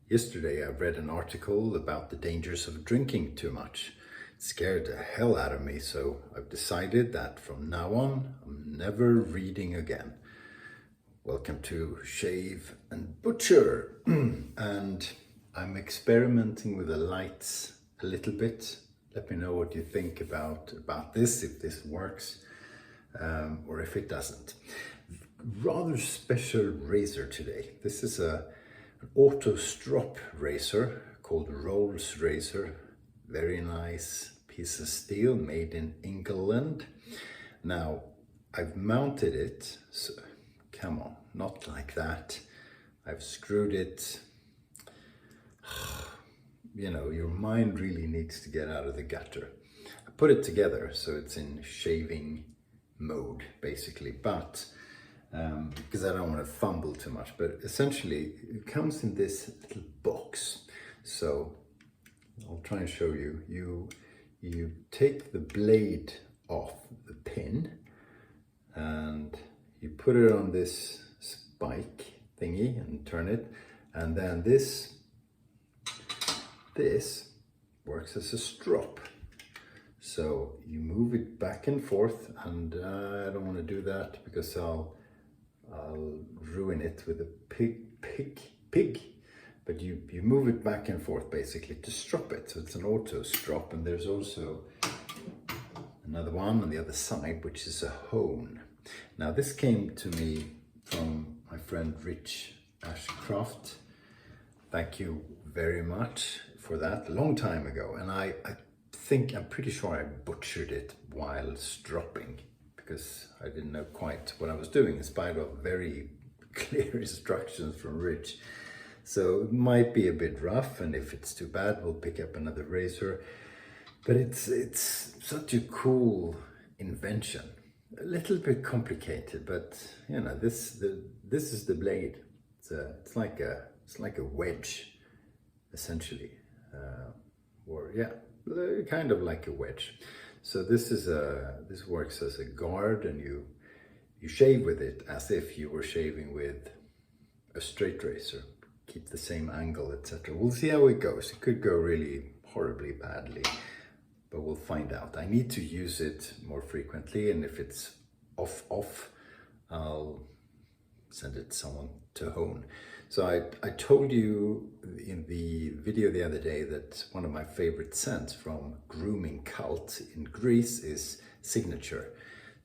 Yesterday I read an article about the dangers of drinking too much. It scared the hell out of me, so I've decided that from now on I'm never reading again. Welcome to Shave&Butcher. And I'm experimenting with the lights a little bit. Let me know what you think about this, if this works or if it doesn't. Rather special razor today. This is an auto strop razor called Rolls razor. Very nice piece of steel made in England. Now I've mounted it, so come on, not like that. I've screwed it. You know, your mind really needs to get out of the gutter. I put it together so it's in shaving mode basically, but because I don't want to fumble too much, but essentially it comes in this little box. So I'll try and show you. You take the blade off the pin and you put it on this spike thingy and turn it, and then this works as a strop. So you move it back and forth, and I don't want to do that because I'll ruin it with a pig. But you move it back and forth basically to strop it. So it's an auto strop, and there's also another one on the other side, which is a hone. Now this came to me from my friend Rich Ashcroft. Thank you very much for that, a long time ago. And I'm pretty sure I butchered it while stropping, because I didn't know quite what I was doing in spite of very clear instructions from Rich. So it might be a bit rough, and if it's too bad, we'll pick up another razor. But it's such a cool invention. A little bit complicated, but you know, this is the blade. It's like a wedge, essentially, or yeah, kind of like a wedge. So this works as a guard, and you shave with it as if you were shaving with a straight razor. Keep the same angle, etc. We'll see how it goes. It could go really horribly badly, but we'll find out. I need to use it more frequently, and if it's off, I'll send it to someone to hone. So I told you in the video the other day that one of my favorite scents from Grooming cult in Greece is Signature.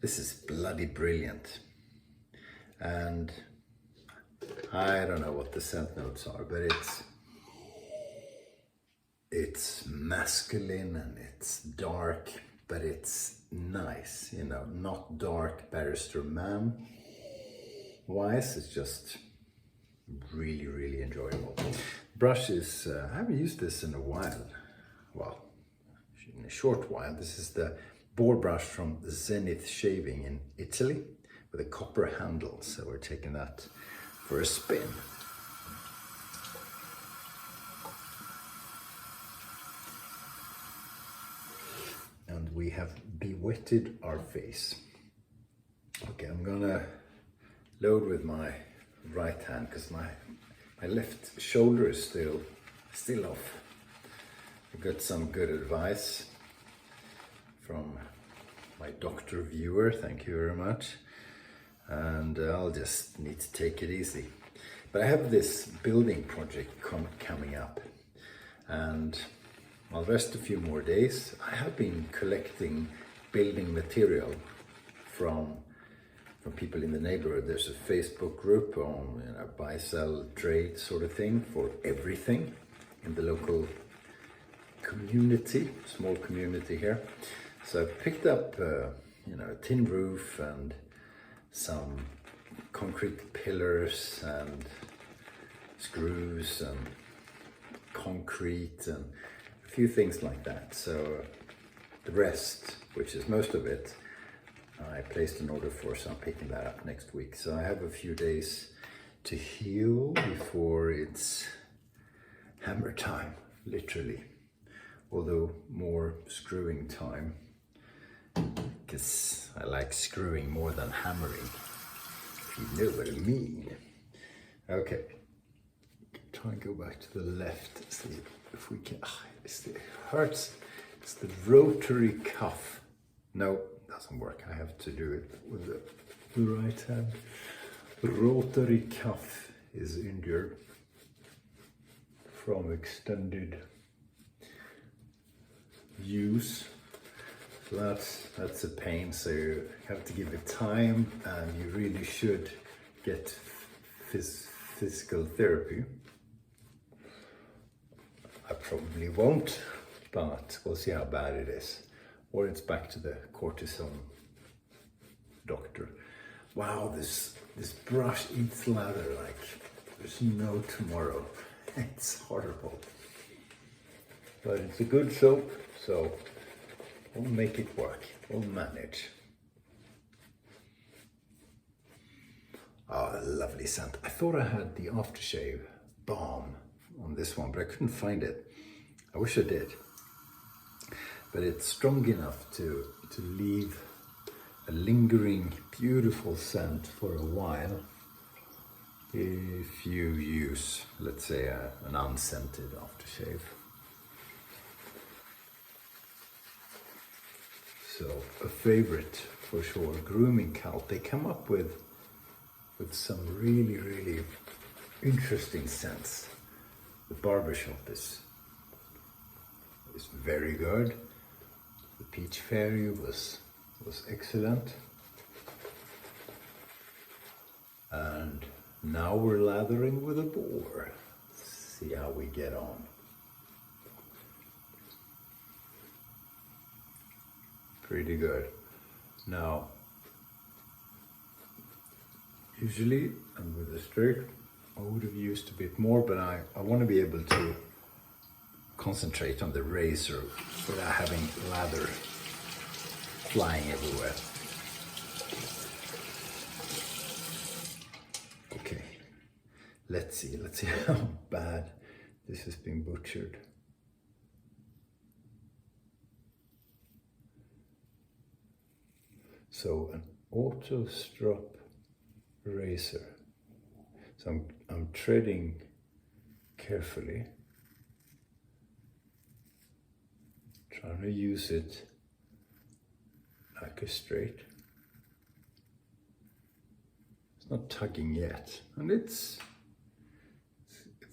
This is bloody brilliant. And I don't know what the scent notes are, but it's masculine and it's dark, but it's nice, you know, not dark barrister man wise. It's just really, really enjoyable. Brush is, I haven't used this in a while. Well, in a short while. This is the boar brush from Zenith Shaving in Italy with a copper handle. So we're taking that for a spin. And we have bewetted our face. Okay, I'm gonna load with my right hand because my left shoulder is still off. I got some good advice from my doctor viewer, thank you very much. And I'll just need to take it easy. But I have this building project coming up, and I'll rest a few more days. I have been collecting building material from people in the neighborhood. There's a Facebook group on, you know, buy, sell, trade sort of thing for everything in the local community, small community here. So I picked up, you know, a tin roof and some concrete pillars and screws and concrete and a few things like that. So the rest, which is most of it, I placed an order for, so I'm picking that up next week. So I have a few days to heal before it's hammer time, literally. Although more screwing time, because I like screwing more than hammering, if you know what I mean. Okay, try and go back to the left. See if we can. It hurts. It's the rotary cuff. No, doesn't work. I have to do it with the right hand. The rotary cuff is injured from extended use. So that's a pain. So you have to give it time, and you really should get physical therapy. I probably won't, but we'll see how bad it is. Or it's back to the cortisone doctor. Wow, this brush eats lather like there's no tomorrow. It's horrible. But it's a good soap, so we'll make it work. We'll manage. Oh, lovely scent. I thought I had the aftershave balm on this one, but I couldn't find it. I wish I did. But it's strong enough to leave a lingering, beautiful scent for a while if you use, let's say, an unscented aftershave. So a favorite for sure, Grooming Cult. They come up with some really, really interesting scents. The barbershop is very good. The Peach Fairy was excellent. And now we're lathering with a boar. Let's see how we get on. Pretty good. Now, usually, and with a straight, I would have used a bit more, but I want to be able to concentrate on the razor without having lather flying everywhere. Okay, let's see how bad this has been butchered. So an auto strop razor. So I'm treading carefully, trying to use it like a straight. It's not tugging yet, and it's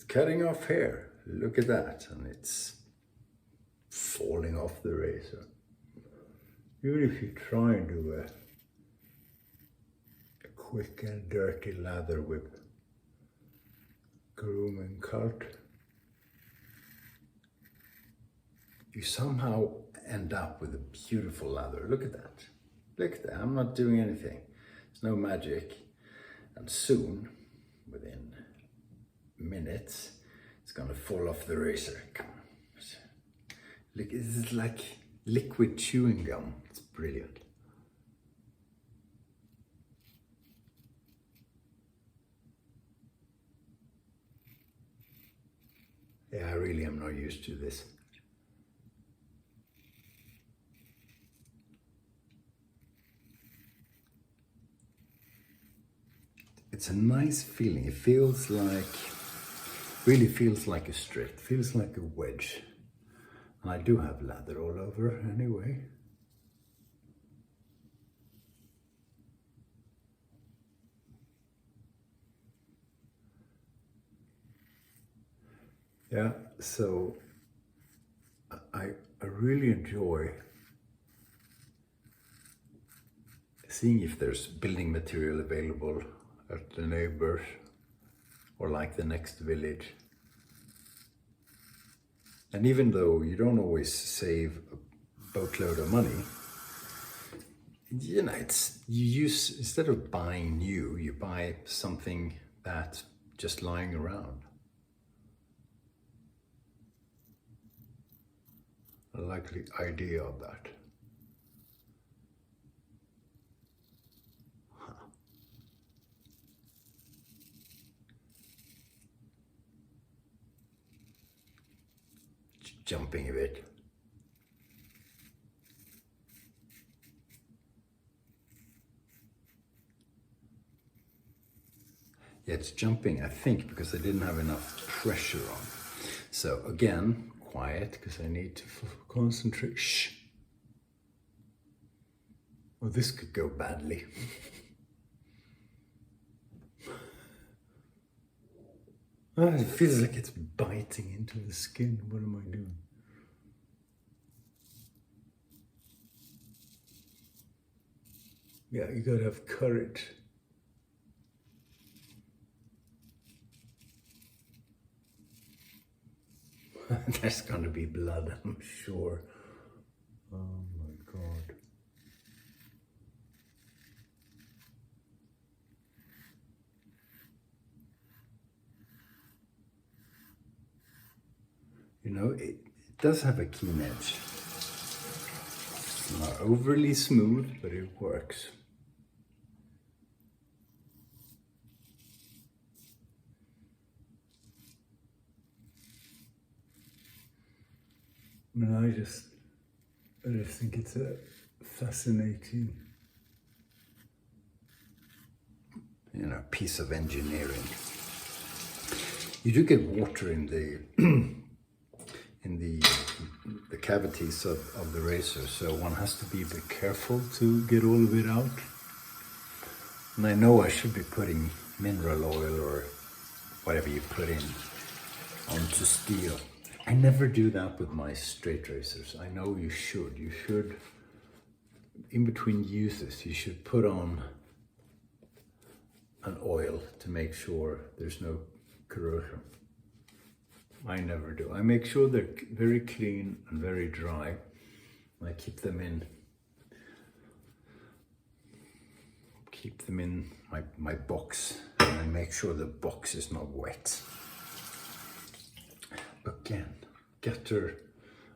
cutting off hair. Look at that, and it's falling off the razor. Even if you try and do a quick and dirty lather with Grooming Cult, you somehow end up with a beautiful lather. Look at that. Look at that. I'm not doing anything. It's no magic. And soon, within minutes, it's gonna fall off the razor. Look, this is like liquid chewing gum. It's brilliant. Yeah, I really am not used to this. It's a nice feeling. It feels like, really feels like a straight, feels like a wedge. And I do have lather all over anyway. Yeah, so I really enjoy seeing if there's building material available at the neighbors or like the next village. And even though you don't always save a boatload of money, you know, you use, instead of buying new, you buy something that's just lying around. I like the idea of that. Jumping a bit. It's jumping, I think, because I didn't have enough pressure on. So again, quiet, because I need to concentrate. Shh. Oh, this could go badly. It feels like it's biting into the skin. What am I doing? Yeah, you gotta have courage. There's gonna be blood, I'm sure. Oh my God. You know, it does have a keen edge. It's not overly smooth, but it works. I mean, I just think it's a fascinating, you know, piece of engineering. You do get water in the in the cavities of the razor, so one has to be a bit careful to get all of it out. And I know I should be putting mineral oil or whatever you put in onto steel. I never do that with my straight razors. I know you should. You should, in between uses, you should put on an oil to make sure there's no corrosion. I never do. I make sure they're very clean and very dry. I keep them in my box, and I make sure the box is not wet. Again, getter.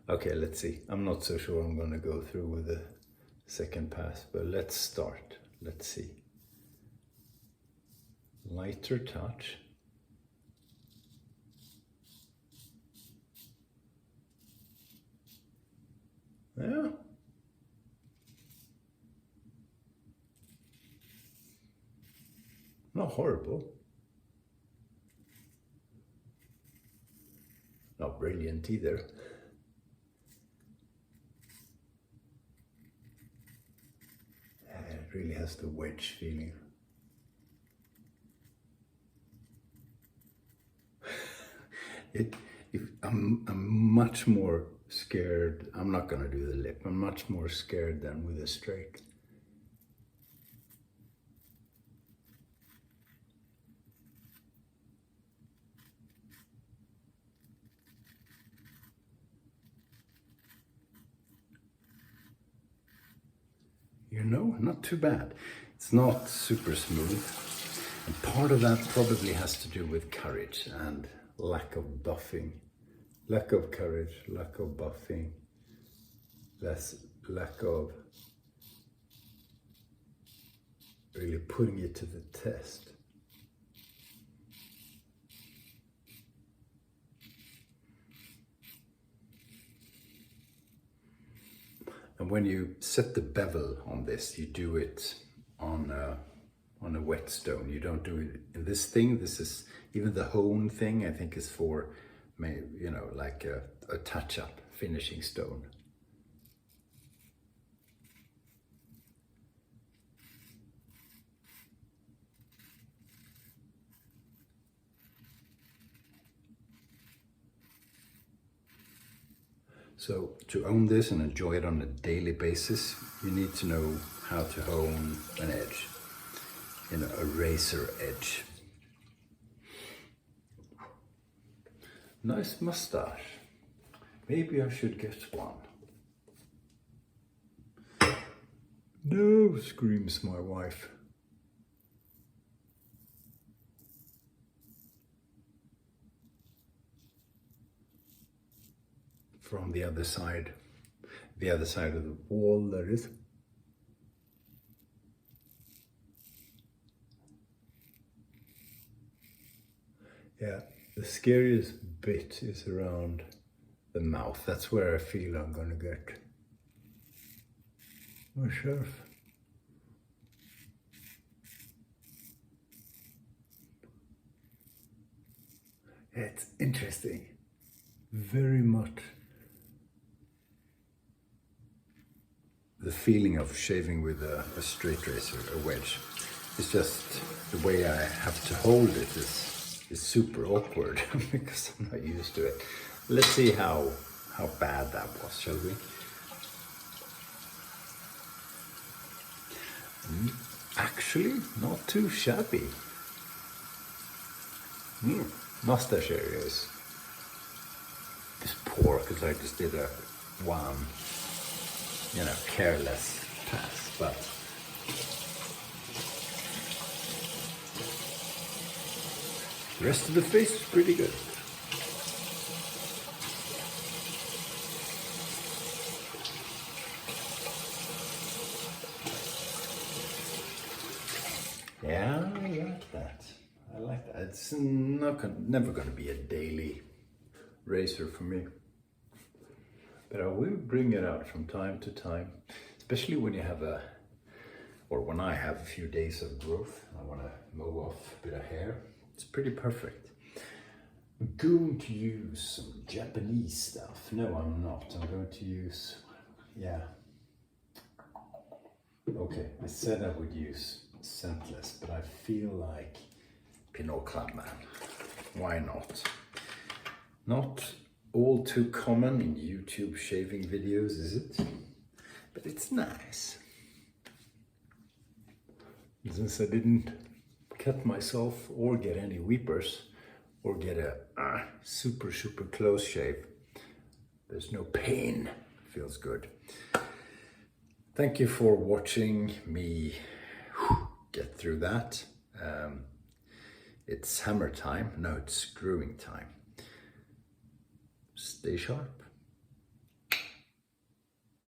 Okay, let's see. I'm not so sure I'm going to go through with the second pass, but let's start. Let's see. Lighter touch. Yeah. Not horrible. Not brilliant either. It really has the wedge feeling. I'm much more scared. I'm not going to do the lip. I'm much more scared than with a straight. You know, not too bad. It's not super smooth. And part of that probably has to do with courage and lack of buffing. Lack of courage, lack of buffing, lack of really putting it to the test. And when you set the bevel on this, you do it on a whetstone. You don't do it in this thing. This is, even the hone thing, I think is for, you know, like a touch-up finishing stone. So to own this and enjoy it on a daily basis, you need to know how to hone an edge, you know, a razor edge. Nice mustache. Maybe I should get one. No, screams my wife. From the other side of the wall, that is. Yeah, the scariest bit is around the mouth. That's where I feel I'm gonna get my sheriff. It's interesting. Very much the feeling of shaving with a straight razor, a wedge. It's just the way I have to hold it is super awkward because I'm not used to it. Let's see how bad that was, shall we? Actually, not too shabby. Mustache area is poor because I just did a one, careless pass, but the rest of the face is pretty good. Yeah, I like that. I like that. It's never going to be a daily razor for me. But I will bring it out from time to time, especially when you have when I have a few days of growth. I want to mow off a bit of hair. It's pretty perfect. I'm going to use some Japanese stuff. No, I'm not. I'm going to use, okay, I said I would use scentless, but I feel like Pinot Clubman. Why not? Not all too common in YouTube shaving videos, is it? But it's nice. Since I didn't cut myself or get any weepers or get a super close shave, there's no pain. Feels good. Thank you for watching me get through that. It's hammer time. No, it's screwing time. Stay sharp.